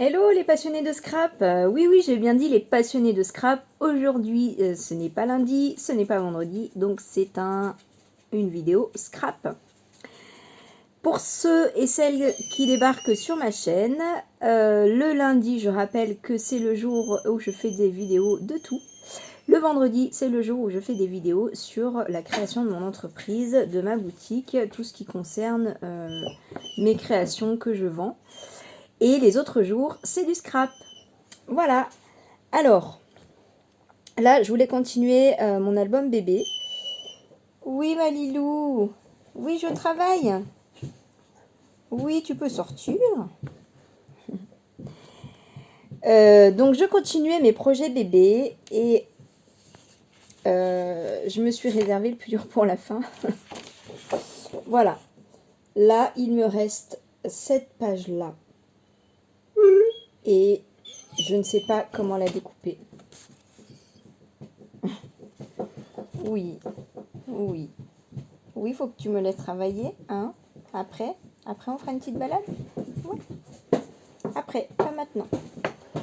Hello les passionnés de scrap. Oui oui, j'ai bien dit les passionnés de scrap. Aujourd'hui ce n'est pas lundi, ce n'est pas vendredi, donc c'est une vidéo scrap. Pour ceux et celles qui débarquent sur ma chaîne, le lundi je rappelle que c'est le jour où je fais des vidéos de tout. Le vendredi c'est le jour où je fais des vidéos sur la création de mon entreprise, de ma boutique, tout ce qui concerne mes créations que je vends. Et les autres jours, c'est du scrap. Voilà. Alors, là, je voulais continuer mon album bébé. Oui, ma Lilou. Oui, je travaille. Oui, tu peux sortir. Donc, je continuais mes projets bébés et je me suis réservé le plus dur pour la fin. Voilà. Là, il me reste cette page-là. Et je ne sais pas comment la découper. Oui, oui. Oui, il faut que tu me laisses travailler, hein. Après, on fera une petite balade. Oui. Après, pas maintenant.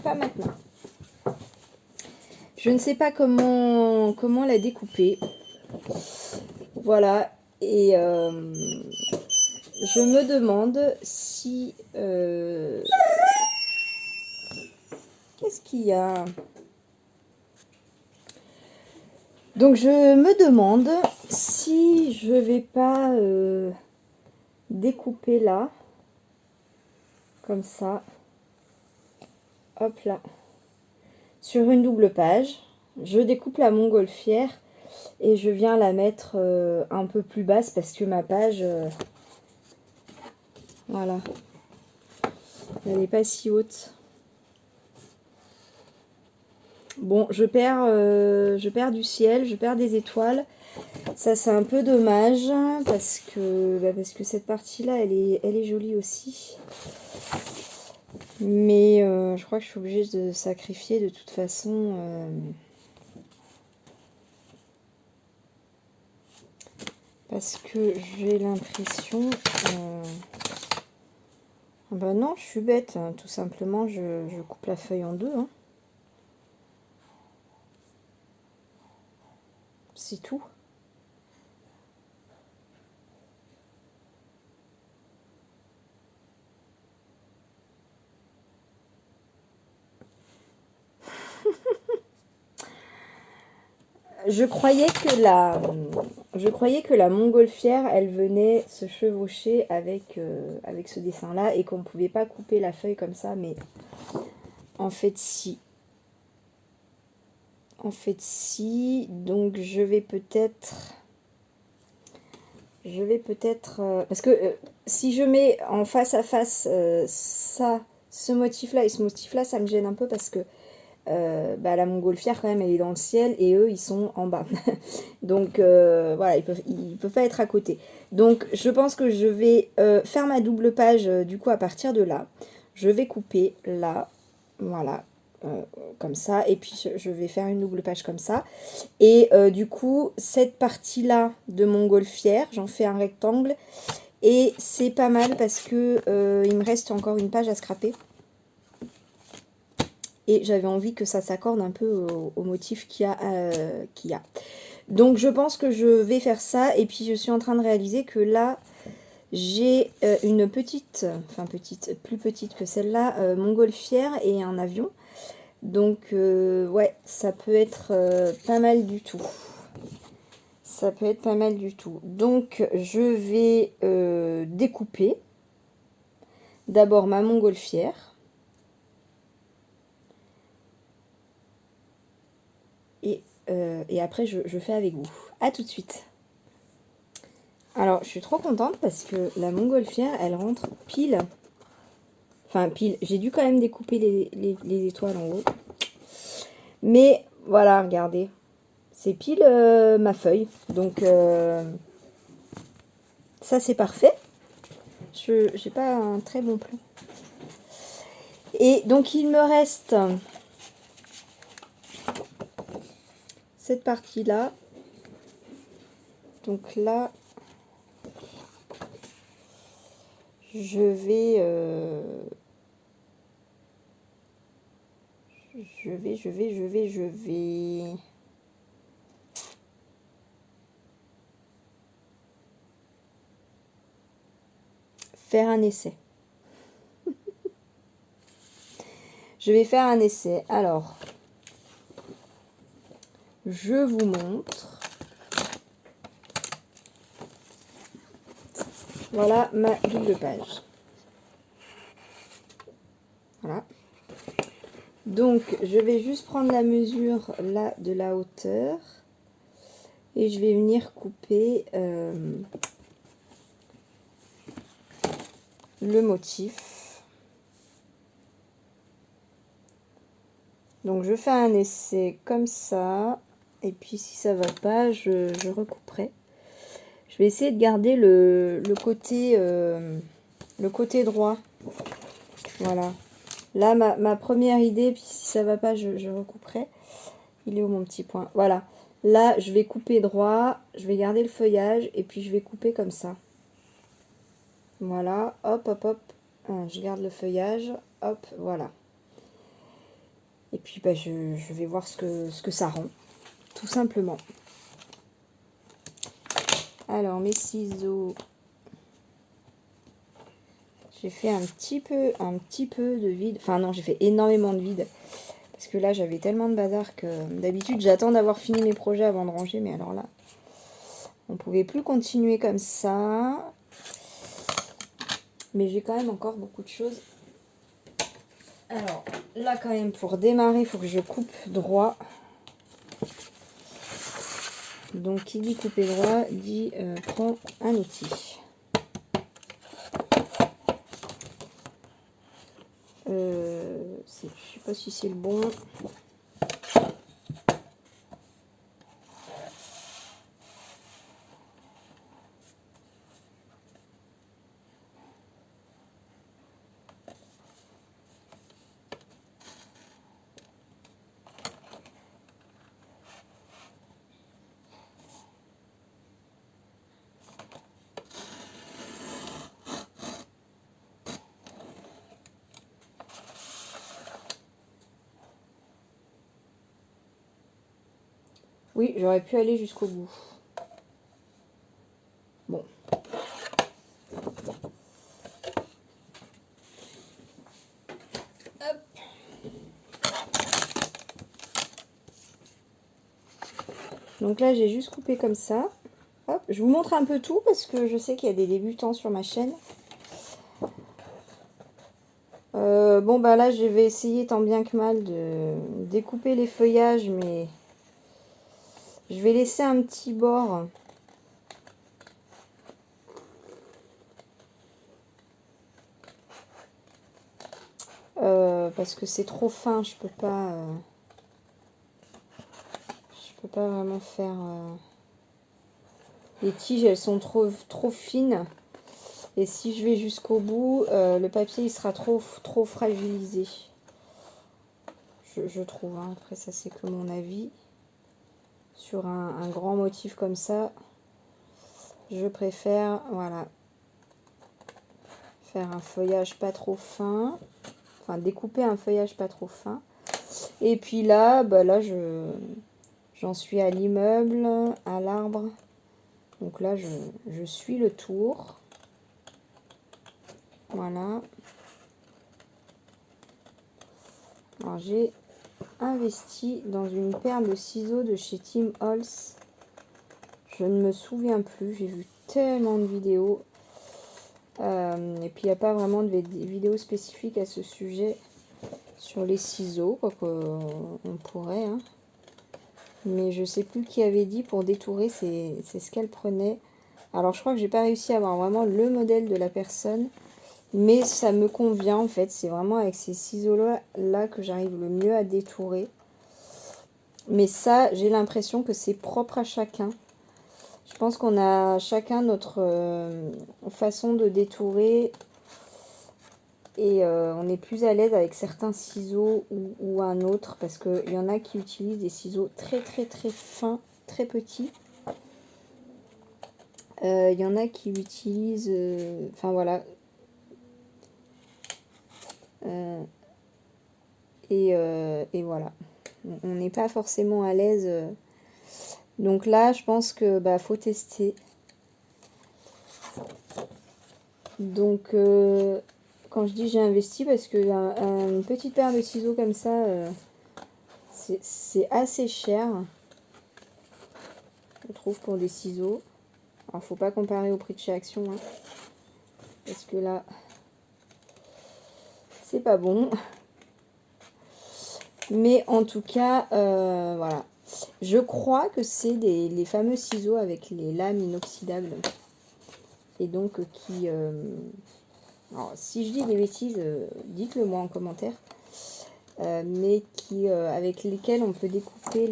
Pas maintenant. Je ne sais pas comment la découper. Voilà. Et je me demande si... qu'est-ce qu'il y a? Donc je me demande si je vais pas découper là. Comme ça. Hop là. Sur une double page. Je découpe la montgolfière. Et je viens la mettre un peu plus basse parce que ma page, voilà, elle n'est pas si haute. Bon, je perds du ciel, je perds des étoiles. Ça, c'est un peu dommage parce que cette partie-là, elle est jolie aussi. Mais je crois que je suis obligée de sacrifier de toute façon. Parce que j'ai l'impression... bah non, je suis bête. Hein. Tout simplement, je coupe la feuille en deux. Hein. C'est tout. Je croyais que la montgolfière, elle venait se chevaucher avec ce dessin-là et qu'on ne pouvait pas couper la feuille comme ça, mais en fait si. En fait si, donc je vais peut-être... parce que si je mets en face à face ce motif-là et ce motif-là, ça me gêne un peu parce que la montgolfière quand même elle est dans le ciel et eux ils sont en bas. Donc voilà, ils peuvent pas être à côté. Donc je pense que je vais faire ma double page du coup à partir de là. Je vais couper là, voilà, comme ça. Et puis je vais faire une double page comme ça. Et du coup, cette partie-là de montgolfière, j'en fais un rectangle. Et c'est pas mal parce que il me reste encore une page à scraper. Et j'avais envie que ça s'accorde un peu au motif qu'il y a. Donc je pense que je vais faire ça. Et puis je suis en train de réaliser que là, j'ai une petite, plus petite que celle-là, montgolfière et un avion. Donc ouais, ça peut être pas mal du tout. Ça peut être pas mal du tout. Donc je vais découper d'abord ma montgolfière. Et après je fais avec vous. A tout de suite. Alors je suis trop contente parce que la montgolfière elle rentre pile. Enfin pile, j'ai dû quand même découper les étoiles en haut. Mais voilà, regardez. C'est pile ma feuille. Donc ça c'est parfait. Je n'ai pas un très bon plan. Et donc il me reste cette partie là. Donc là, je vais Je vais faire un essai. Je vais faire un essai. Alors, je vous montre. Voilà ma double page. Voilà. Donc, je vais juste prendre la mesure là de la hauteur. Et je vais venir couper le motif. Donc je fais un essai comme ça, et puis si ça va pas, je recouperai. Je vais essayer de garder le côté droit. Voilà. Là, ma première idée, puis si ça va pas, je recouperai. Il est où mon petit point? Voilà. Là, je vais couper droit, je vais garder le feuillage, et puis je vais couper comme ça. Voilà, hop, hop, hop. Je garde le feuillage, hop, voilà. Et puis bah, je vais voir ce que ça rend, tout simplement. Alors mes ciseaux, j'ai fait un petit peu de vide. Enfin non, j'ai fait énormément de vide. Parce que là j'avais tellement de bazar que d'habitude j'attends d'avoir fini mes projets avant de ranger. Mais alors là, on pouvait plus continuer comme ça. Mais j'ai quand même encore beaucoup de choses. Alors là quand même pour démarrer, il faut que je coupe droit. Donc qui dit couper droit dit prends un outil. Je sais pas si c'est le bon. Oui, j'aurais pu aller jusqu'au bout. Bon. Hop. Donc là, j'ai juste coupé comme ça. Hop. Je vous montre un peu tout parce que je sais qu'il y a des débutants sur ma chaîne. Bon, bah là, je vais essayer tant bien que mal de découper les feuillages, mais je vais laisser un petit bord. Parce que c'est trop fin, je peux pas vraiment faire. Les tiges, elles sont trop fines. Et si je vais jusqu'au bout, le papier il sera trop fragilisé. Je trouve. Hein. Après, ça c'est que mon avis. Sur un grand motif comme ça, je préfère, voilà, faire un feuillage pas trop fin. Enfin, découper un feuillage pas trop fin. Et puis là, bah là, j'en suis à l'immeuble, à l'arbre. Donc là, je suis le tour. Voilà. Alors, j'ai investi dans une paire de ciseaux de chez Tim Holtz. Je ne me souviens plus. J'ai vu tellement de vidéos. Et puis, il n'y a pas vraiment de vidéos spécifiques à ce sujet sur les ciseaux. Quoique, on pourrait. Hein. Mais je sais plus qui avait dit pour détourer, c'est ce qu'elle prenait. Alors, je crois que j'ai pas réussi à avoir vraiment le modèle de la personne. Mais ça me convient en fait. C'est vraiment avec ces ciseaux-là que j'arrive le mieux à détourer. Mais ça, j'ai l'impression que c'est propre à chacun. Je pense qu'on a chacun notre façon de détourer. Et on est plus à l'aise avec certains ciseaux ou un autre. Parce qu'il y en a qui utilisent des ciseaux très fins, très petits. Il y en a qui utilisent... Enfin voilà. Et voilà. On n'est pas forcément à l'aise. Donc là, je pense que bah faut tester. Donc quand je dis j'ai investi, parce que une petite paire de ciseaux comme ça, c'est assez cher, je trouve, pour des ciseaux. Alors faut pas comparer au prix de chez Action, hein, parce que là, c'est pas bon. Mais en tout cas, voilà. Je crois que c'est les fameux ciseaux avec les lames inoxydables. Et donc qui... alors, si je dis des bêtises, dites-le moi en commentaire. Mais qui, avec lesquels on peut découper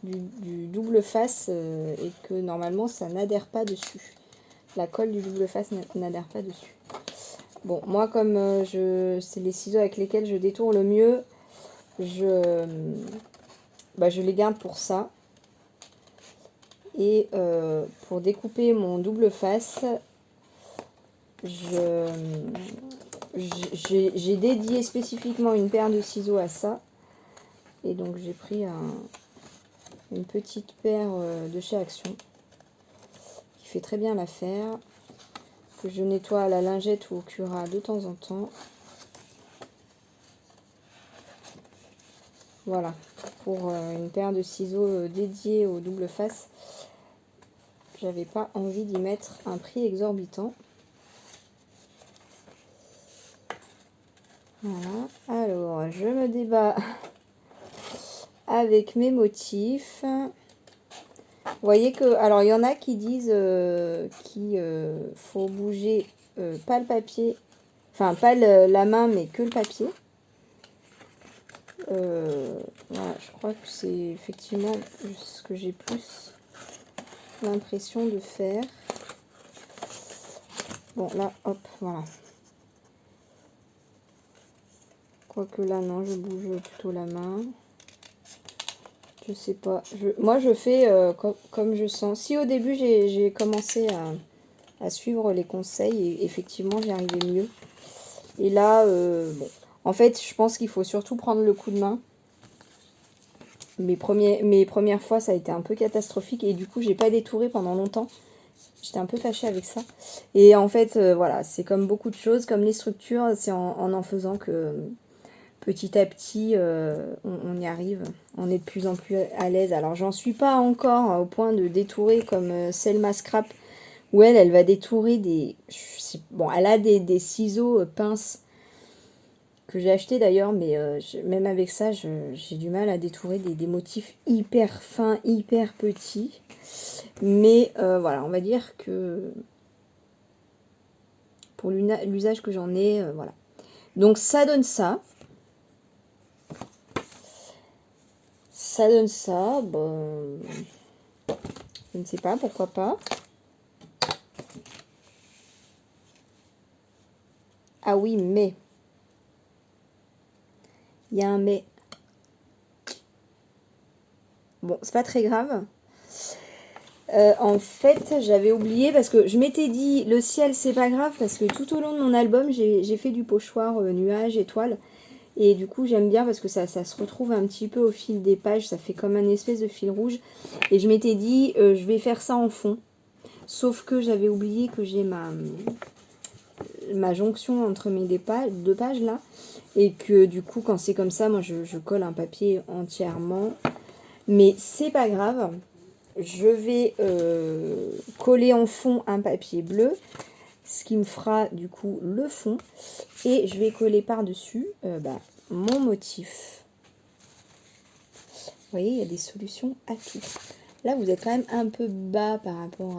du double face et que normalement ça n'adhère pas dessus. La colle du double face n'adhère pas dessus. Bon, moi comme c'est les ciseaux avec lesquels je détourne le mieux, je les garde pour ça. Et pour découper mon double face, j'ai dédié spécifiquement une paire de ciseaux à ça. Et donc j'ai pris une petite paire de chez Action qui fait très bien l'affaire, que je nettoie à la lingette ou au Cura de temps en temps. Voilà, pour une paire de ciseaux dédiés au double face, j'avais pas envie d'y mettre un prix exorbitant. Voilà, alors je me débat avec mes motifs. Vous voyez que, alors il y en a qui disent qu'il faut bouger pas le papier, enfin pas la main mais que le papier. Voilà, je crois que c'est effectivement ce que j'ai plus l'impression de faire. Bon là, hop, voilà. Quoique là, non, je bouge plutôt la main. Je sais pas. Moi, je fais comme je sens. Si au début, j'ai commencé à suivre les conseils, et effectivement, j'y arrivais mieux. Et là, bon. En fait, je pense qu'il faut surtout prendre le coup de main. Mes premières fois, ça a été un peu catastrophique. Et du coup, j'ai pas détouré pendant longtemps. J'étais un peu fâchée avec ça. Et en fait, voilà, c'est comme beaucoup de choses. Comme les structures, c'est en faisant que... petit à petit, on y arrive. On est de plus en plus à l'aise. Alors, j'en suis pas encore au point de détourer comme Selma Scrap, où elle va détourer des... Bon, elle a des ciseaux pinces que j'ai acheté d'ailleurs, mais même avec ça, j'ai du mal à détourer des motifs hyper fins, hyper petits. Mais voilà, on va dire que pour l'usage que j'en ai, voilà. Donc, ça donne ça. Ça donne ça, bon, je ne sais pas, pourquoi pas. Ah oui, mais, il y a un mais. Bon, c'est pas très grave. En fait, j'avais oublié, parce que je m'étais dit, le ciel, c'est pas grave, parce que tout au long de mon album, j'ai fait du pochoir nuages, étoiles. Et du coup, j'aime bien parce que ça se retrouve un petit peu au fil des pages, ça fait comme un espèce de fil rouge. Et je m'étais dit, je vais faire ça en fond. Sauf que j'avais oublié que j'ai ma jonction entre mes deux pages là. Et que du coup, quand c'est comme ça, moi je colle un papier entièrement. Mais c'est pas grave. Je vais coller en fond un papier bleu. Ce qui me fera du coup le fond. Et je vais coller par-dessus mon motif. Vous voyez, il y a des solutions à tout. Là, vous êtes quand même un peu bas par rapport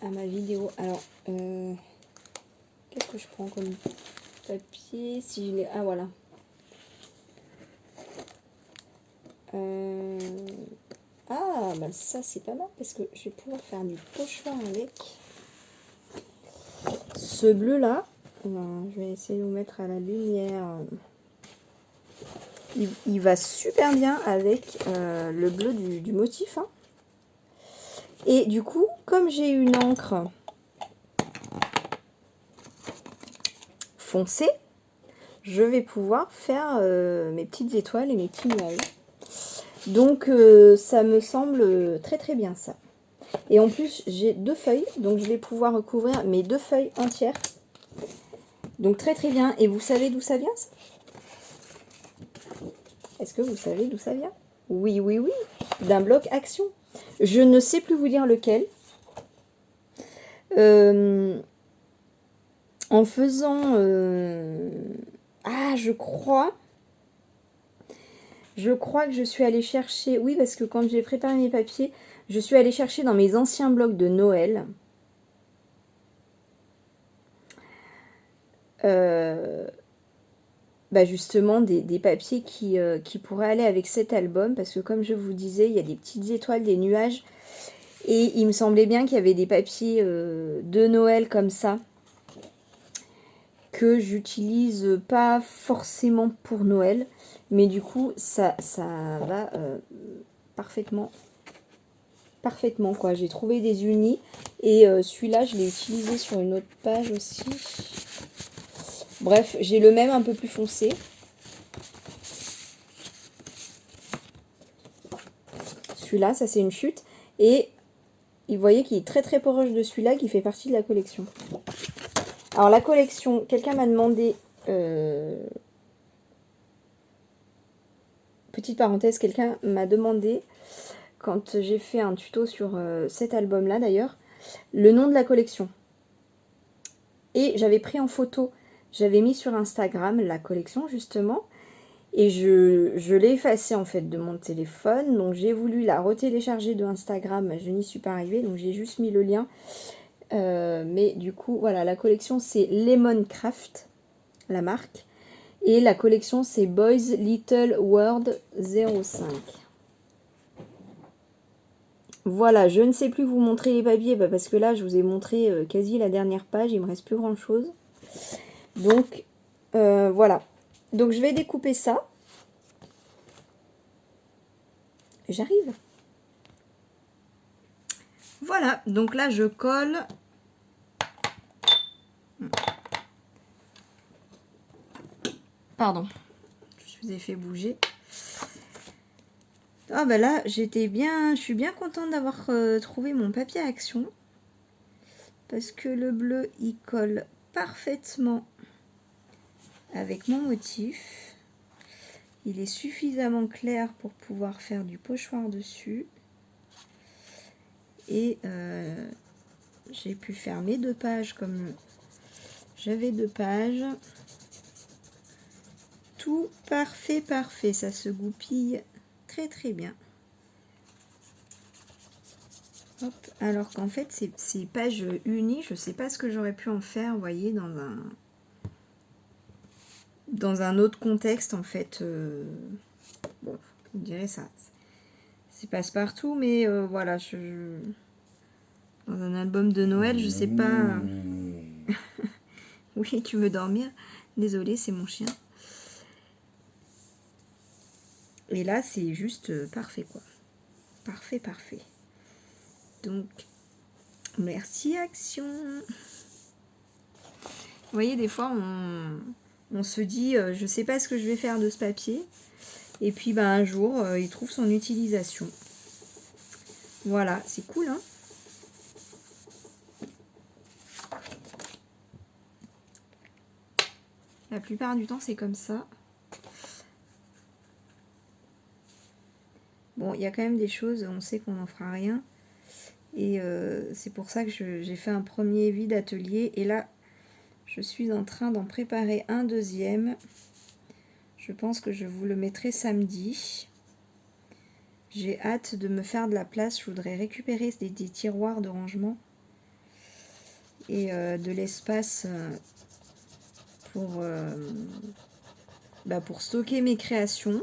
à ma vidéo. Alors, qu'est-ce que je prends comme papier? Si je l'ai... Ah, voilà. Ah, bah ça, c'est pas mal parce que je vais pouvoir faire du pochoir avec. Ce bleu-là, je vais essayer de vous mettre à la lumière. Il va super bien avec le bleu du motif. Hein. Et du coup, comme j'ai une encre foncée, je vais pouvoir faire mes petites étoiles et mes petits nuages. Donc ça me semble très très bien ça. Et en plus j'ai 2 feuilles, donc je vais pouvoir recouvrir mes 2 feuilles entières. Donc très très bien. Et vous savez d'où ça vient ça? Est-ce que vous savez d'où ça vient? Oui, oui, oui, d'un bloc action. Je ne sais plus vous dire lequel. En faisant... Ah, je crois que je suis allée chercher... Oui, parce que quand j'ai préparé mes papiers, je suis allée chercher dans mes anciens blocs de Noël. Bah justement, des papiers qui pourraient aller avec cet album. Parce que comme je vous disais, il y a des petites étoiles, des nuages. Et il me semblait bien qu'il y avait des papiers de Noël comme ça. Que j'utilise pas forcément pour Noël. Mais du coup, ça va parfaitement quoi. J'ai trouvé des unis et celui-là je l'ai utilisé sur une autre page aussi. Bref, j'ai le même un peu plus foncé. Celui-là, ça c'est une chute et vous voyez qu'il est très très proche de celui-là qui fait partie de la collection. Alors la collection, quelqu'un m'a demandé petite parenthèse, quelqu'un m'a demandé quand j'ai fait un tuto sur cet album-là d'ailleurs, le nom de la collection. Et j'avais pris en photo, j'avais mis sur Instagram la collection justement, et je l'ai effacée en fait de mon téléphone, donc j'ai voulu la retélécharger de Instagram, je n'y suis pas arrivée, donc j'ai juste mis le lien. Mais du coup, voilà, la collection c'est Lemon Craft, la marque, et la collection c'est Boys Little World 05. Voilà, je ne sais plus vous montrer les papiers, parce que là, je vous ai montré quasi la dernière page, il me reste plus grand chose. Donc, voilà. Donc, je vais découper ça. J'arrive. Voilà, donc là, je colle. Pardon, je vous ai fait bouger. Ah ben là, je suis bien contente d'avoir trouvé mon papier à action. Parce que le bleu, il colle parfaitement avec mon motif. Il est suffisamment clair pour pouvoir faire du pochoir dessus. Et j'ai pu faire mes 2 pages comme j'avais 2 pages. Tout parfait, parfait. Ça se goupille très très bien. Hop. Alors qu'en fait, ces pages unies, je ne sais pas ce que j'aurais pu en faire, vous voyez, dans un autre contexte, en fait. Bon, vous direz ça. C'est passe-partout, mais voilà, dans un album de Noël, je sais pas... Oui, tu veux dormir? Désolée, c'est mon chien. Et là, c'est juste parfait, quoi. Parfait, parfait. Donc, merci Action. Vous voyez, des fois, on se dit, je sais pas ce que je vais faire de ce papier. Et puis, ben, un jour, il trouve son utilisation. Voilà, c'est cool, hein? La plupart du temps, c'est comme ça. Bon, il y a quand même des choses, on sait qu'on n'en fera rien. Et c'est pour ça que j'ai fait un premier vide atelier. Et là, je suis en train d'en préparer un deuxième. Je pense que je vous le mettrai samedi. J'ai hâte de me faire de la place. Je voudrais récupérer des tiroirs de rangement. Et de l'espace pour stocker mes créations.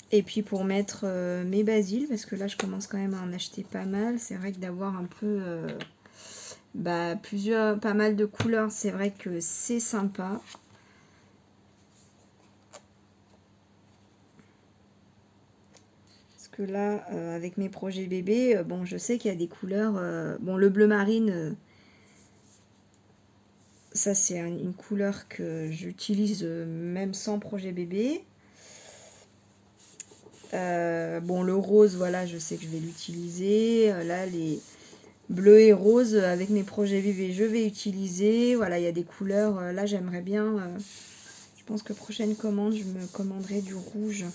Et puis pour mettre mes basiles, parce que là je commence quand même à en acheter pas mal. C'est vrai que d'avoir un peu pas mal de couleurs, c'est vrai que c'est sympa. que là, avec mes projets bébés, bon, je sais qu'il y a des couleurs... bon, le bleu marine, ça c'est une couleur que j'utilise même sans projet bébé. Bon, le rose, voilà, je sais que je vais l'utiliser. Là, les bleus et roses, avec mes projets bébés, je vais utiliser. Voilà, il y a des couleurs. Là, j'aimerais bien... je pense que prochaine commande, je me commanderai du rouge.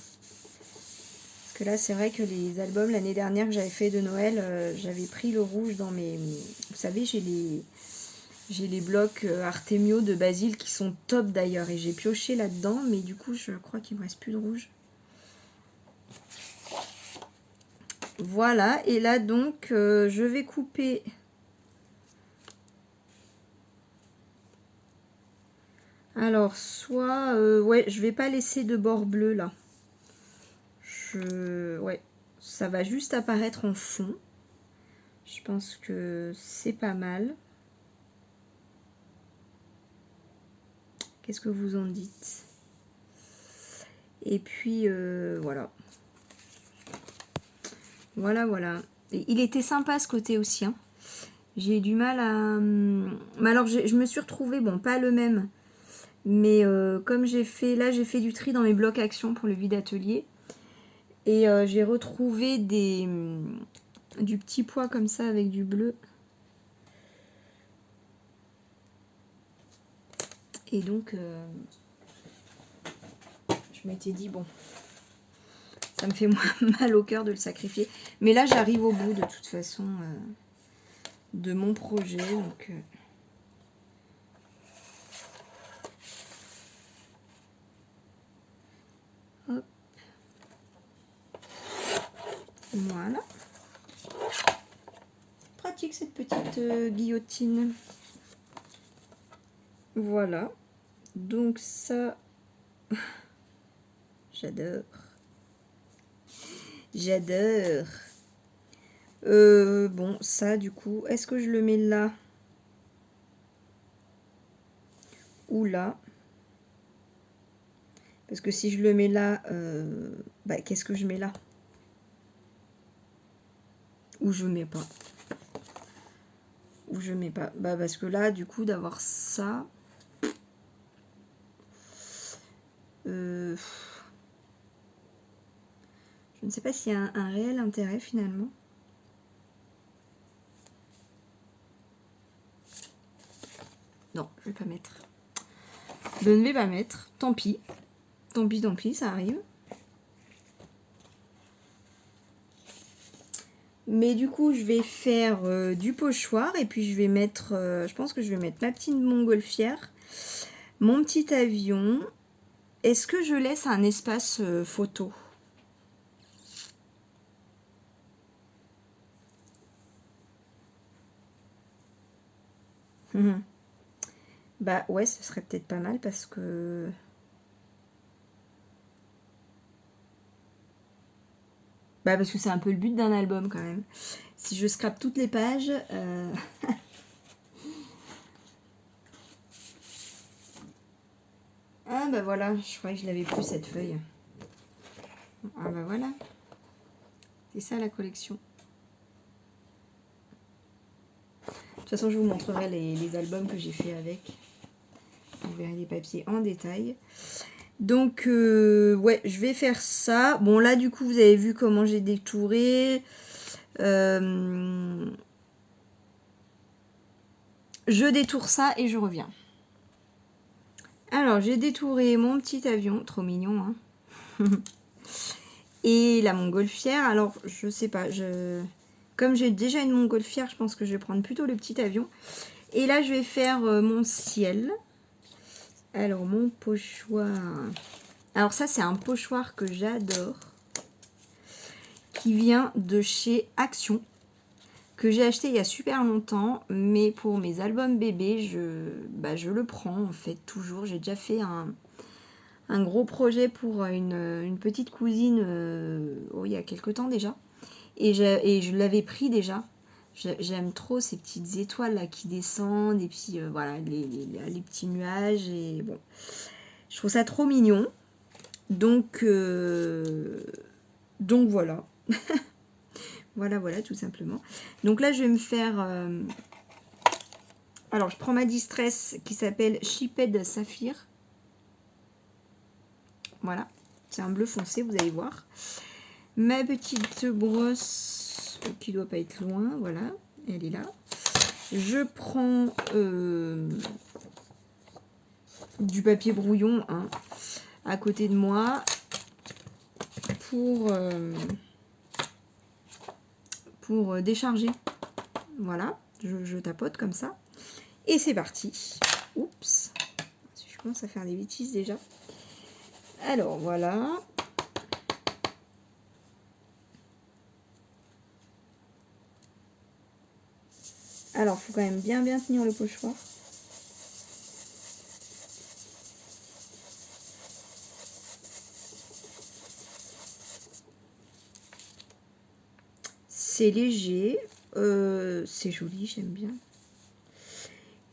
Parce que là, c'est vrai que les albums, l'année dernière que j'avais fait de Noël, j'avais pris le rouge dans mes... Vous savez, j'ai les blocs Artemio de Basile qui sont top d'ailleurs. Et j'ai pioché là-dedans, mais du coup, je crois qu'il me reste plus de rouge. Voilà, et là donc, je vais couper... Alors, soit... ouais, je vais pas laisser de bord bleu, là. Ouais, ça va juste apparaître en fond. Je pense que c'est pas mal. Qu'est-ce que vous en dites? Et puis, voilà. Voilà. Et il était sympa ce côté aussi, hein. J'ai du mal à... Mais alors, je me suis retrouvée, bon, pas le même, mais comme j'ai fait... Là, j'ai fait du tri dans mes blocs actions pour le vide atelier. Et j'ai retrouvé du petit pois comme ça avec du bleu. Et donc, je m'étais dit, bon, ça me fait moins mal au cœur de le sacrifier. Mais là, j'arrive au bout de toute façon de mon projet. Donc, hop. Voilà. Pratique cette petite guillotine. Voilà. Donc ça, j'adore. J'adore. Bon, ça du coup, est-ce que je le mets là ou là? Parce que si je le mets là, bah, qu'est-ce que je mets là? Ou je mets pas? Ou je mets pas? Bah parce que là, du coup, d'avoir ça... je ne sais pas s'il y a un réel intérêt finalement. Non, je vais pas mettre. Je ne vais pas mettre. Tant pis. Tant pis, ça arrive. Mais du coup, je vais faire du pochoir et puis je vais mettre, je pense que je vais mettre ma petite montgolfière, mon petit avion. Est-ce que je laisse un espace photo? Bah ouais, ce serait peut-être pas mal parce que... Bah parce que c'est un peu le but d'un album quand même. Si je scrape toutes les pages... Ah bah voilà, je croyais que je l'avais plus cette feuille. Ah bah voilà. C'est ça la collection. De toute façon, je vous montrerai les albums que j'ai fait avec. Vous verrez les papiers en détail. Donc, ouais, je vais faire ça. Bon, là, du coup, vous avez vu comment j'ai détouré. Je détourne ça et je reviens. Alors, j'ai détouré mon petit avion. Trop mignon, hein. Et la montgolfière. Alors, je sais pas. Comme j'ai déjà une montgolfière, je pense que je vais prendre plutôt le petit avion. Et là, je vais faire mon ciel. Alors, mon pochoir. Alors ça, c'est un pochoir que j'adore. Qui vient de chez Action. Que j'ai acheté il y a super longtemps. Mais pour mes albums bébés, je le prends en fait toujours. J'ai déjà fait un gros projet pour une petite cousine il y a quelques temps déjà. Et je l'avais pris déjà. J'aime trop ces petites étoiles là qui descendent et puis voilà les petits nuages et bon, je trouve ça trop mignon. Donc voilà, Voilà, voilà, tout simplement. Donc là, je vais me faire... Alors, je prends ma Distress qui s'appelle Chipped Saphir. Voilà, c'est un bleu foncé, vous allez voir. Ma petite brosse qui doit pas être loin, voilà, elle est là. Je prends du papier brouillon hein, à côté de moi pour décharger. Voilà, je tapote comme ça. Et c'est parti. Oups, je commence à faire des bêtises déjà. Alors voilà. Alors, il faut quand même bien tenir le pochoir. C'est léger, c'est joli, j'aime bien.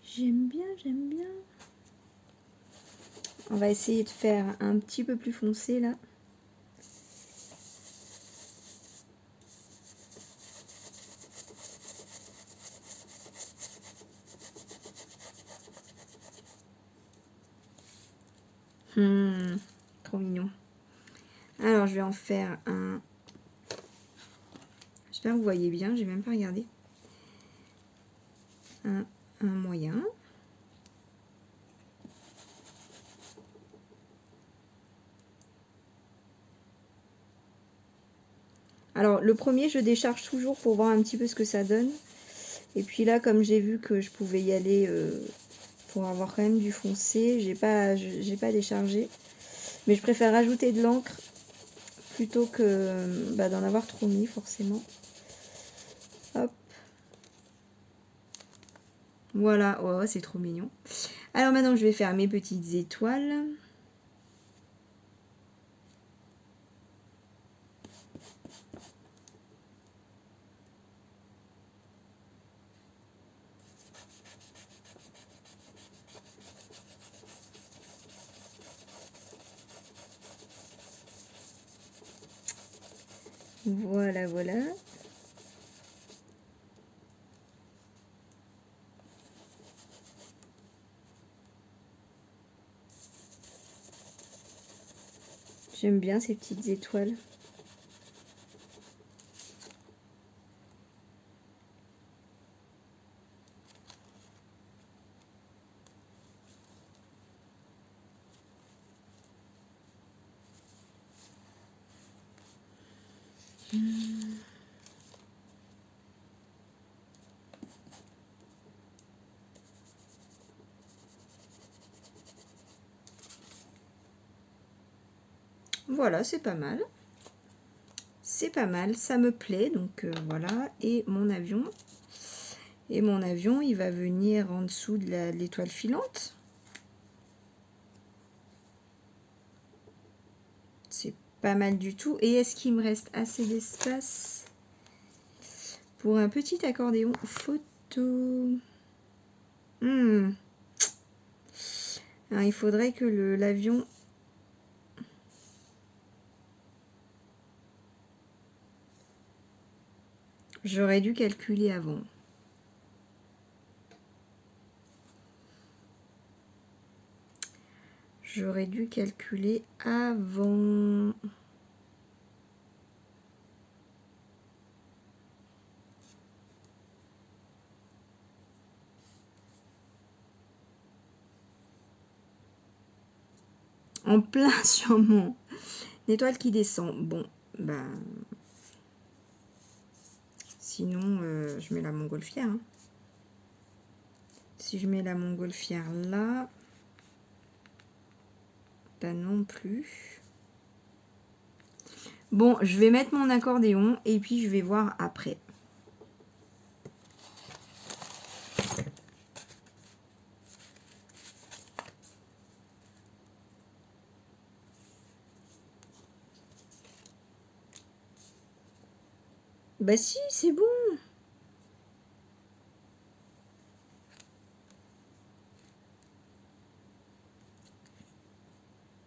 J'aime bien. On va essayer de faire un petit peu plus foncé là. Trop mignon. Alors je vais en faire un... J'espère que vous voyez bien, j'ai même pas regardé. Un moyen. Alors le premier je décharge toujours pour voir un petit peu ce que ça donne. Et puis là comme j'ai vu que je pouvais y aller pour avoir quand même du foncé, j'ai pas déchargé. Mais je préfère rajouter de l'encre plutôt que d'en avoir trop mis forcément. Hop. Voilà, oh, c'est trop mignon. Alors maintenant je vais faire mes petites étoiles. Voilà, voilà. J'aime bien ces petites étoiles. Voilà, c'est pas mal. C'est pas mal, ça me plaît. Donc voilà, et mon avion. Et mon avion, il va venir en dessous de l'étoile filante. C'est pas mal du tout. Et est-ce qu'il me reste assez d'espace pour un petit accordéon photo? Alors, il faudrait que l'avion... J'aurais dû calculer avant. J'aurais dû calculer avant. En plein sur mon étoile qui descend. Bon, ben... Sinon, je mets la montgolfière. Hein. Si je mets la montgolfière là... Ben non plus. Bon, je vais mettre mon accordéon et puis je vais voir après. Bah si, c'est bon.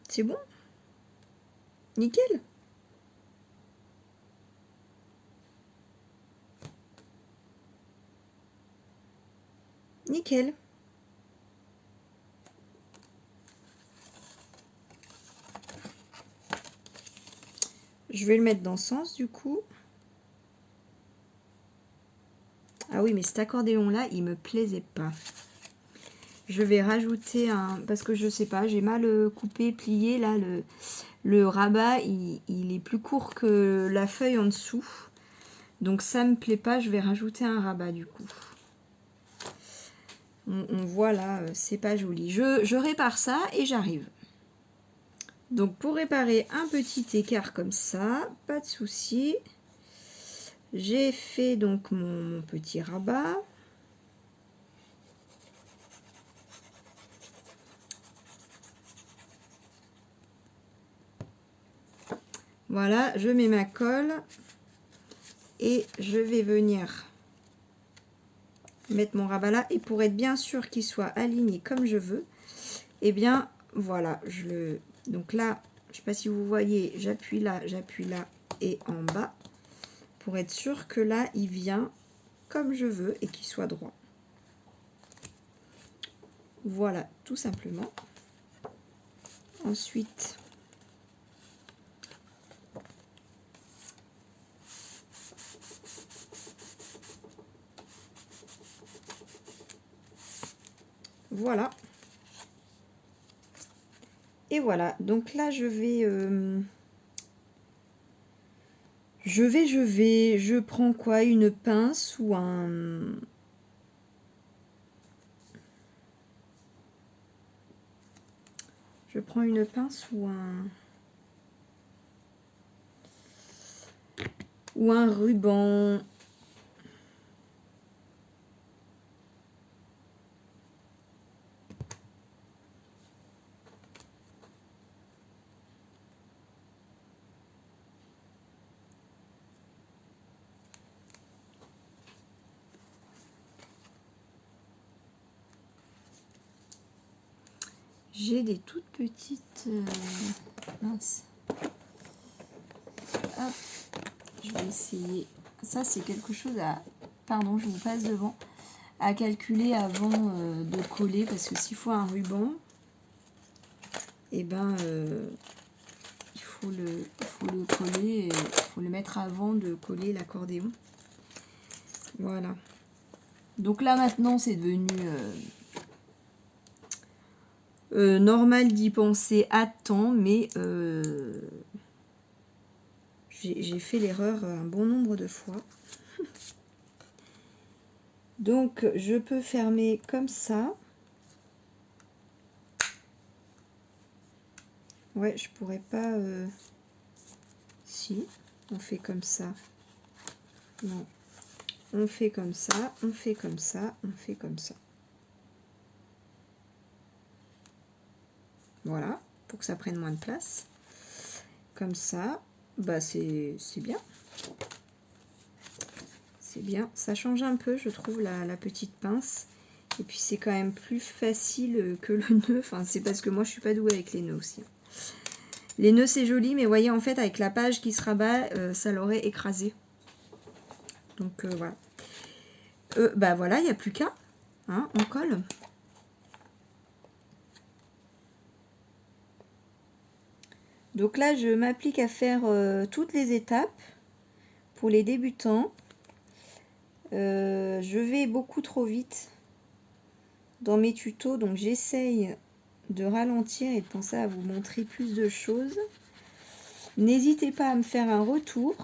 C'est bon. Nickel. Nickel. Je vais le mettre dans ce sens du coup. Ah oui, mais cet accordéon là, il me plaisait pas. Je vais rajouter un... Parce que je sais pas, j'ai mal coupé, plié. Là, le rabat, il est plus court que la feuille en dessous. Donc ça me plaît pas, je vais rajouter un rabat du coup. On voit là, c'est pas joli. Je répare ça et j'arrive. Donc pour réparer un petit écart comme ça, pas de souci. J'ai fait donc mon petit rabat. Voilà, je mets ma colle et je vais venir mettre mon rabat là. Et pour être bien sûr qu'il soit aligné comme je veux, et bien voilà, donc là, je sais pas si vous voyez, j'appuie là et en bas pour être sûr que là, il vient comme je veux et qu'il soit droit. Voilà, tout simplement. Ensuite, voilà. Et voilà, donc là je prends quoi? Une pince ou un... Je prends une pince ou un ruban. J'ai des toutes petites... mince. Hop, je vais essayer. Ça, c'est quelque chose à... Pardon, je vous passe devant. À calculer avant de coller, parce que s'il faut un ruban, et ben il faut le coller, il faut le mettre avant de coller l'accordéon. Voilà. Donc là maintenant c'est devenu normal d'y penser à temps, mais j'ai fait l'erreur un bon nombre de fois. Donc je peux fermer comme ça. Ouais, je pourrais pas... Si, on fait comme ça. Non. On fait comme ça, on fait comme ça, on fait comme ça. Voilà, pour que ça prenne moins de place. Comme ça, bah c'est bien. C'est bien. Ça change un peu, je trouve, la petite pince. Et puis c'est quand même plus facile que le nœud. Enfin, c'est parce que moi je suis pas douée avec les nœuds aussi. Les nœuds c'est joli, mais voyez en fait avec la page qui se rabat, ça l'aurait écrasé. Donc voilà. Bah voilà, il n'y a plus qu'à. Hein, on colle. Donc là, je m'applique à faire toutes les étapes pour les débutants. Je vais beaucoup trop vite dans mes tutos, donc j'essaye de ralentir et de penser à vous montrer plus de choses. N'hésitez pas à me faire un retour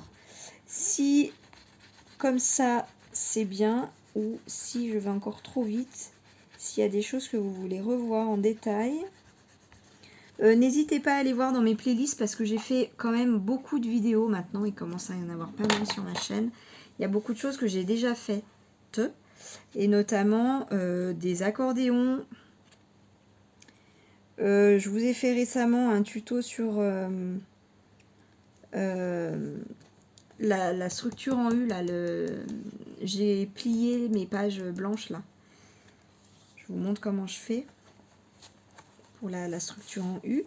si comme ça c'est bien ou si je vais encore trop vite, s'il y a des choses que vous voulez revoir en détail. N'hésitez pas à aller voir dans mes playlists parce que j'ai fait quand même beaucoup de vidéos maintenant. Il commence à y en avoir pas mal sur ma chaîne. Il y a beaucoup de choses que j'ai déjà faites. Et notamment des accordéons. Je vous ai fait récemment un tuto sur la structure en U. J'ai plié mes pages blanches là. Je vous montre comment je fais pour la structure en U.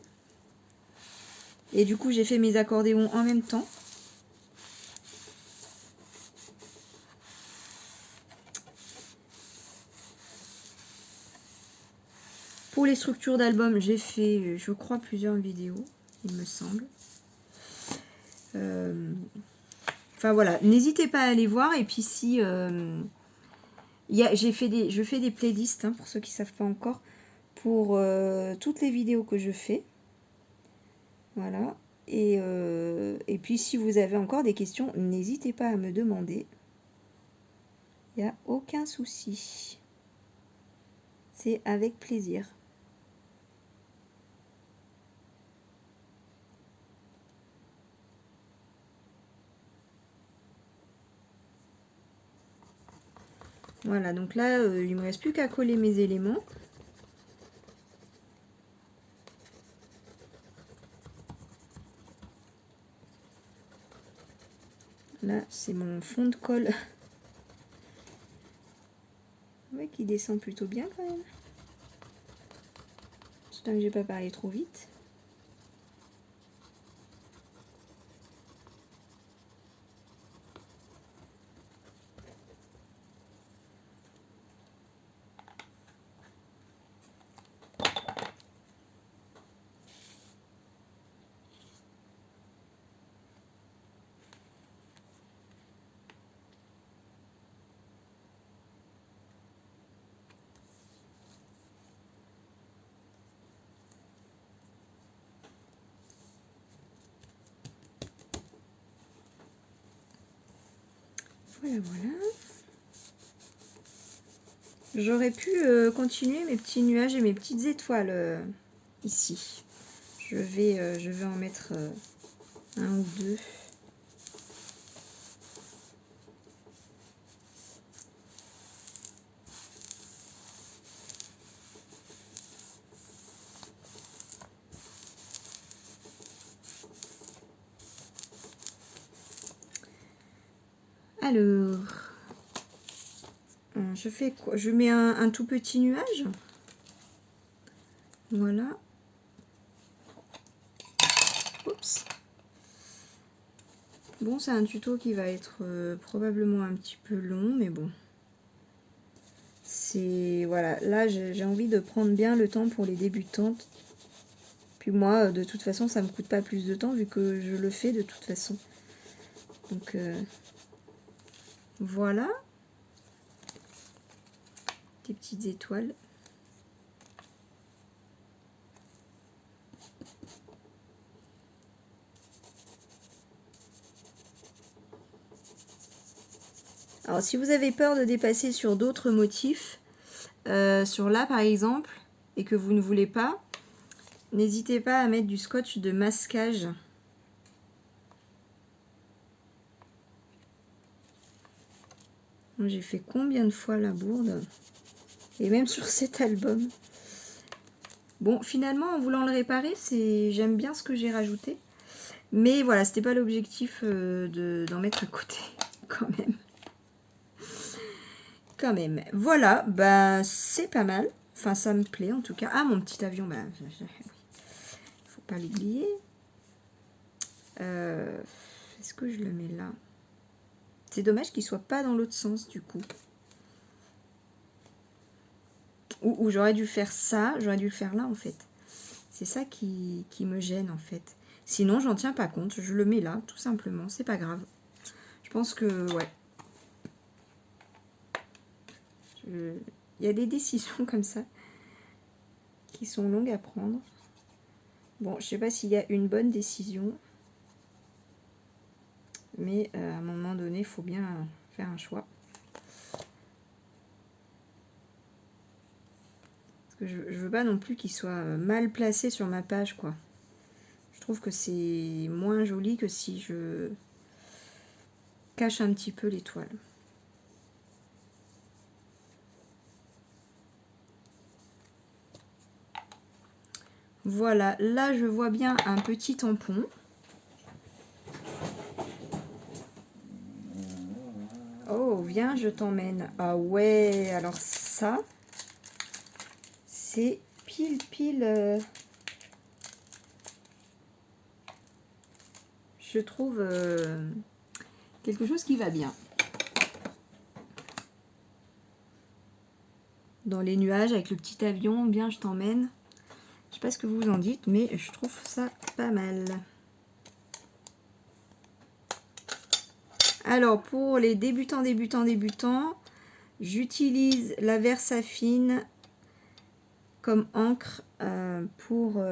Et du coup, j'ai fait mes accordéons en même temps. Pour les structures d'album, j'ai fait, je crois, plusieurs vidéos, il me semble. Enfin voilà, n'hésitez pas à aller voir. Et puis si je fais des playlists, hein, pour ceux qui ne savent pas encore, pour toutes les vidéos que je fais. Voilà. Et puis si vous avez encore des questions, n'hésitez pas à me demander. Il n'y a aucun souci. C'est avec plaisir. Voilà, donc là, il ne me reste plus qu'à coller mes éléments. Là, c'est mon fond de colle. Ouais, qui descend plutôt bien quand même. J'espère que je n'ai pas parlé trop vite. Voilà, voilà. J'aurais pu continuer mes petits nuages et mes petites étoiles ici. Je vais en mettre un ou deux. Alors, je fais quoi? Je mets un tout petit nuage. Voilà. Oups. Bon, c'est un tuto qui va être probablement un petit peu long, mais bon. C'est voilà, là j'ai envie de prendre bien le temps pour les débutantes. Puis moi, de toute façon, ça me coûte pas plus de temps vu que je le fais de toute façon. Donc voilà. Des petites étoiles. Alors si vous avez peur de dépasser sur d'autres motifs, sur là par exemple, et que vous ne voulez pas, n'hésitez pas à mettre du scotch de masquage. J'ai fait combien de fois la bourde? Et même sur cet album. Bon, finalement, en voulant le réparer, j'aime bien ce que j'ai rajouté. Mais voilà, c'était pas l'objectif d'en mettre à côté, quand même. Quand même. Voilà, bah c'est pas mal. Enfin, ça me plaît en tout cas. Ah, mon petit avion, bah, faut pas l'oublier. Est-ce que je le mets là? C'est dommage qu'il soit pas dans l'autre sens du coup. Ou j'aurais dû faire ça, j'aurais dû le faire là en fait. C'est ça qui me gêne en fait. Sinon, j'en tiens pas compte, je le mets là, tout simplement, c'est pas grave. Je pense que, ouais. Il y a des décisions comme ça qui sont longues à prendre. Bon, je sais pas s'il y a une bonne décision. Mais à un moment donné, il faut bien faire un choix. Parce que je veux pas non plus qu'il soit mal placé sur ma page, quoi. Je trouve que c'est moins joli que si je cache un petit peu l'étoile. Voilà, là je vois bien un petit tampon. Oh, viens, je t'emmène. Ah ouais, alors ça, c'est pile, je trouve quelque chose qui va bien. dans les nuages avec le petit avion, bien je t'emmène. Je sais pas ce que vous en dites, mais je trouve ça pas mal. Alors, pour les débutants, j'utilise la Versafine comme encre pour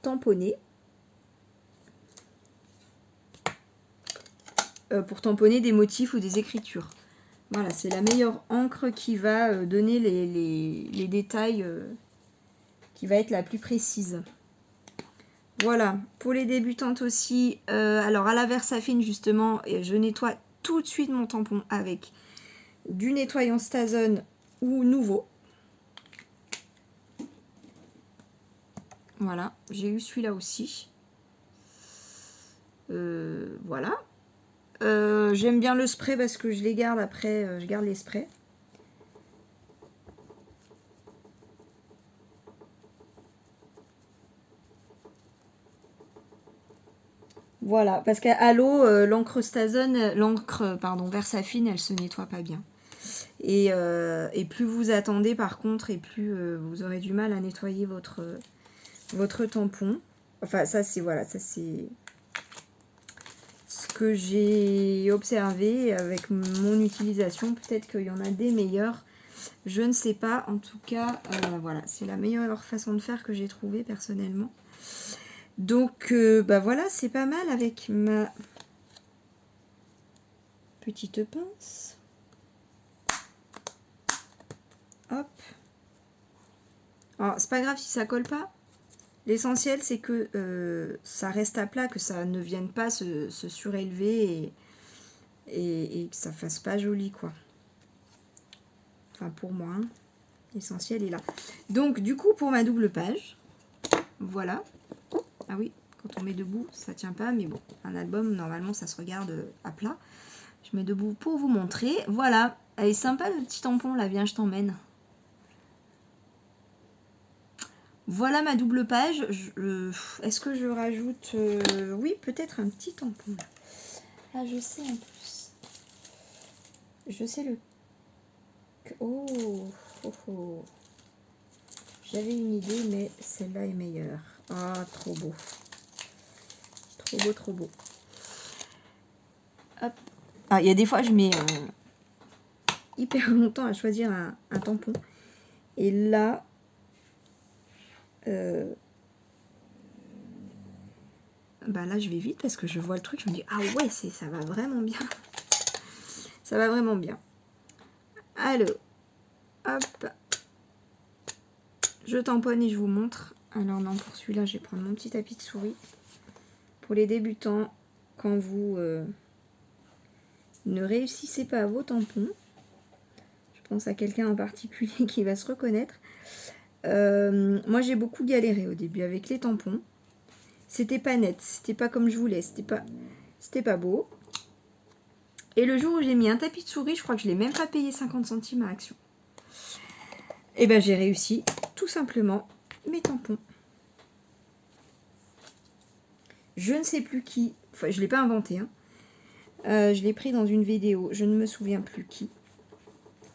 tamponner. Pour tamponner des motifs ou des écritures. Voilà, c'est la meilleure encre qui va donner les détails, qui va être la plus précise. Voilà, pour les débutantes aussi, alors à la Versafine justement, je nettoie tout de suite mon tampon avec du nettoyant Stazone ou Nouveau. Voilà, j'ai eu celui-là aussi. Voilà. J'aime bien le spray parce que je les garde après, je garde les sprays. Voilà, parce qu'à l'eau, l'encre Stazone, Versafine, elle se nettoie pas bien. Et plus vous attendez par contre, et plus vous aurez du mal à nettoyer votre tampon. Enfin, ça c'est voilà, ça c'est ce que j'ai observé avec mon utilisation. Peut-être qu'il y en a des meilleurs, je ne sais pas. En tout cas, voilà, c'est la meilleure façon de faire que j'ai trouvée personnellement. Donc, bah voilà, c'est pas mal avec ma petite pince. Hop. Alors, c'est pas grave si ça colle pas. L'essentiel, c'est que ça reste à plat, que ça ne vienne pas se surélever et que ça fasse pas joli, quoi. Enfin, pour moi, hein. L'essentiel est là. Donc, du coup, pour ma double page, voilà. Ah oui, quand on met debout, ça tient pas, mais bon, un album, normalement, ça se regarde à plat. Je mets debout pour vous montrer. Voilà, elle est sympa le petit tampon, là, viens, je t'emmène. Voilà ma double page. Est-ce que je rajoute... oui, peut-être un petit tampon. Ah, je sais en plus. Je sais le... Oh, oh, oh. J'avais une idée, mais celle-là est meilleure. Ah, trop beau. Trop beau, trop beau. Hop. Ah, il y a des fois, je mets hyper longtemps à choisir un tampon. Et là... bah là, je vais vite parce que je vois le truc. Je me dis, ah ouais, ça va vraiment bien. Ça va vraiment bien. Alors, hop. Je tamponne et je vous montre. Alors non, pour celui-là, je vais prendre mon petit tapis de souris. Pour les débutants, quand vous ne réussissez pas vos tampons, je pense à quelqu'un en particulier qui va se reconnaître. Moi, j'ai beaucoup galéré au début avec les tampons. C'était pas net, c'était pas comme je voulais, c'était pas beau. Et le jour où j'ai mis un tapis de souris, je crois que je l'ai même pas payé 50 centimes à Action. Et ben j'ai réussi, tout simplement, mes tampons. Je ne sais plus qui, enfin je ne l'ai pas inventé, hein. Je l'ai pris dans une vidéo, je ne me souviens plus qui.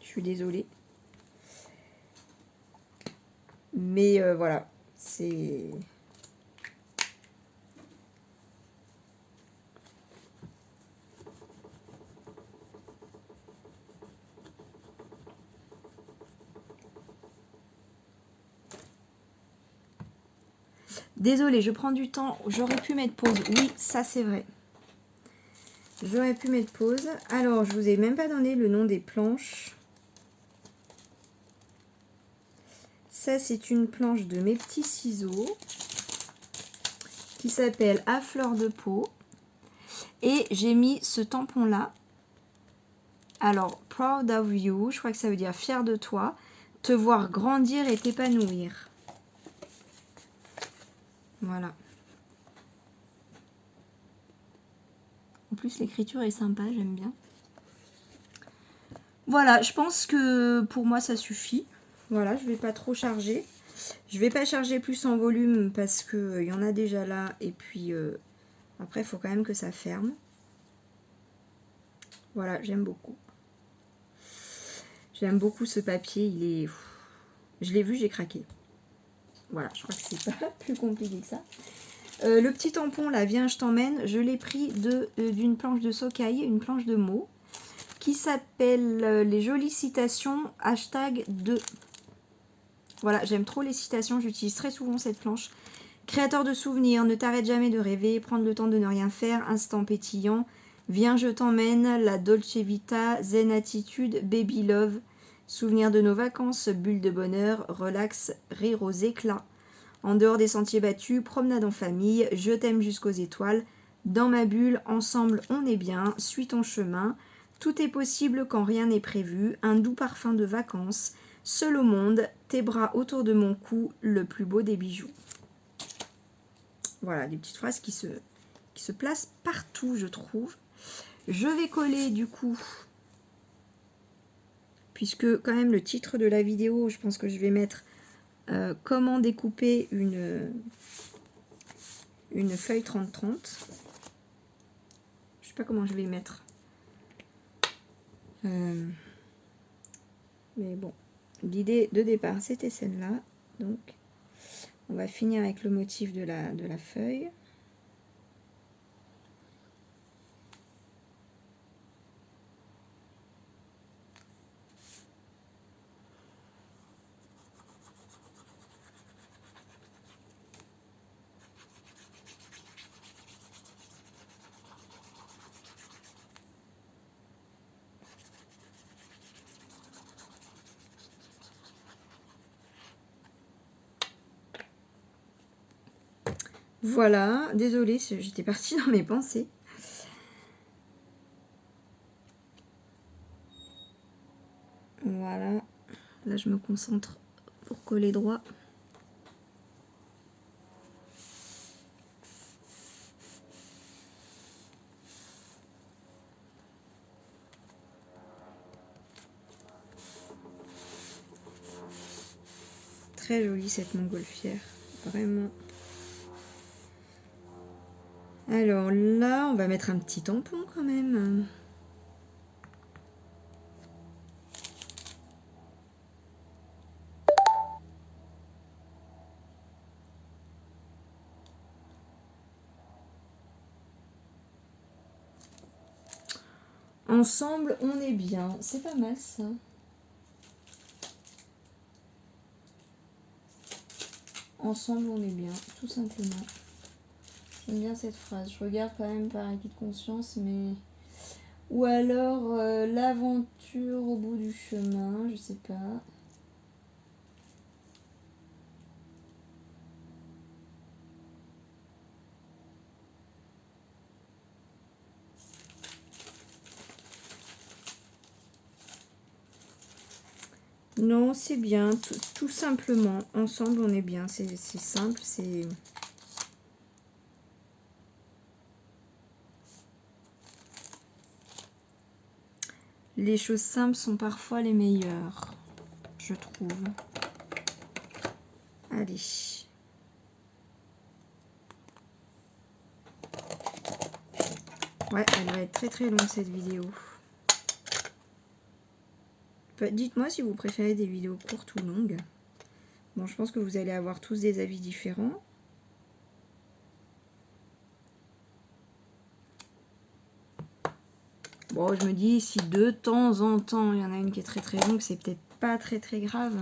Je suis désolée. Mais voilà, c'est... Désolée, je prends du temps, j'aurais pu mettre pause. Oui, ça c'est vrai. J'aurais pu mettre pause. Alors, je vous ai même pas donné le nom des planches. Ça, c'est une planche de mes petits ciseaux qui s'appelle À fleur de peau. Et j'ai mis ce tampon-là. Alors, proud of you, je crois que ça veut dire fier de toi, te voir grandir et t'épanouir. Voilà. En plus, l'écriture est sympa, j'aime bien. Voilà, je pense que pour moi, ça suffit. Voilà, je ne vais pas trop charger. Je ne vais pas charger plus en volume parce qu'il y en a déjà là. Et puis, après, il faut quand même que ça ferme. Voilà, j'aime beaucoup. J'aime beaucoup ce papier, il est... Je l'ai vu, j'ai craqué. Voilà, je crois que c'est pas plus compliqué que ça. Le petit tampon là, viens je t'emmène, je l'ai pris d'une planche de Sokai, une planche de mots, qui s'appelle les jolies citations #2. Voilà, j'aime trop les citations, j'utilise très souvent cette planche. Créateur de souvenirs, ne t'arrête jamais de rêver, prendre le temps de ne rien faire, instant pétillant, viens je t'emmène, la Dolce Vita, zen attitude, baby love, souvenir de nos vacances, bulle de bonheur, relax, rire aux éclats. En dehors des sentiers battus, promenade en famille, je t'aime jusqu'aux étoiles, dans ma bulle, ensemble on est bien, suis ton chemin, tout est possible quand rien n'est prévu, un doux parfum de vacances, seul au monde, tes bras autour de mon cou, le plus beau des bijoux. Voilà, des petites phrases qui se placent partout, je trouve. Je vais coller du coup, puisque quand même le titre de la vidéo, je pense que je vais mettre comment découper une feuille 30-30. Je sais pas comment je vais mettre. Mais bon, l'idée de départ, c'était celle-là. Donc, on va finir avec le motif de la feuille. Voilà, désolée, j'étais partie dans mes pensées. Voilà, là je me concentre pour coller droit. Très jolie cette montgolfière, vraiment. Alors là, on va mettre un petit tampon quand même. Ensemble, on est bien. C'est pas mal ça. Ensemble, on est bien, tout simplement. J'aime bien cette phrase. Je regarde quand même par acquis de conscience, mais... Ou alors, l'aventure au bout du chemin, je sais pas. Non, c'est bien, tout simplement. Ensemble, on est bien. C'est simple, c'est... Les choses simples sont parfois les meilleures, je trouve. Allez. Ouais, elle va être très très longue cette vidéo. Dites-moi si vous préférez des vidéos courtes ou longues. Bon, je pense que vous allez avoir tous des avis différents. Bon, je me dis, si de temps en temps, il y en a une qui est très très longue, c'est peut-être pas très très grave.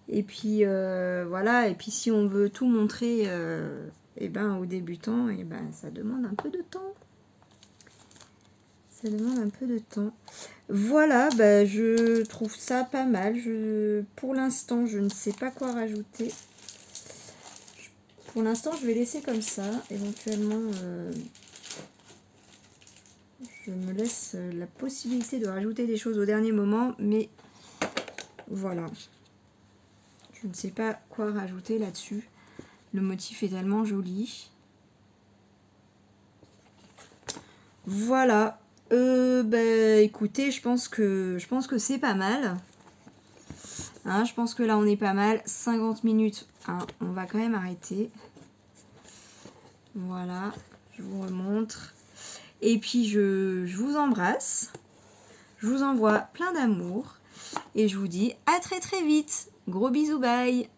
Et puis, voilà, et puis si on veut tout montrer aux débutants, ça demande un peu de temps. Ça demande un peu de temps. Voilà, je trouve ça pas mal. Pour l'instant, je ne sais pas quoi rajouter. Pour l'instant, je vais laisser comme ça. Éventuellement, je me laisse la possibilité de rajouter des choses au dernier moment. Mais voilà. Je ne sais pas quoi rajouter là-dessus. Le motif est tellement joli. Voilà. Écoutez, je pense que c'est pas mal. Hein, je pense que là, on est pas mal. 50 minutes. Hein, on va quand même arrêter. Voilà, je vous remontre. Et puis je vous embrasse. Je vous envoie plein d'amour. Et je vous dis à très très vite. Gros bisous, bye.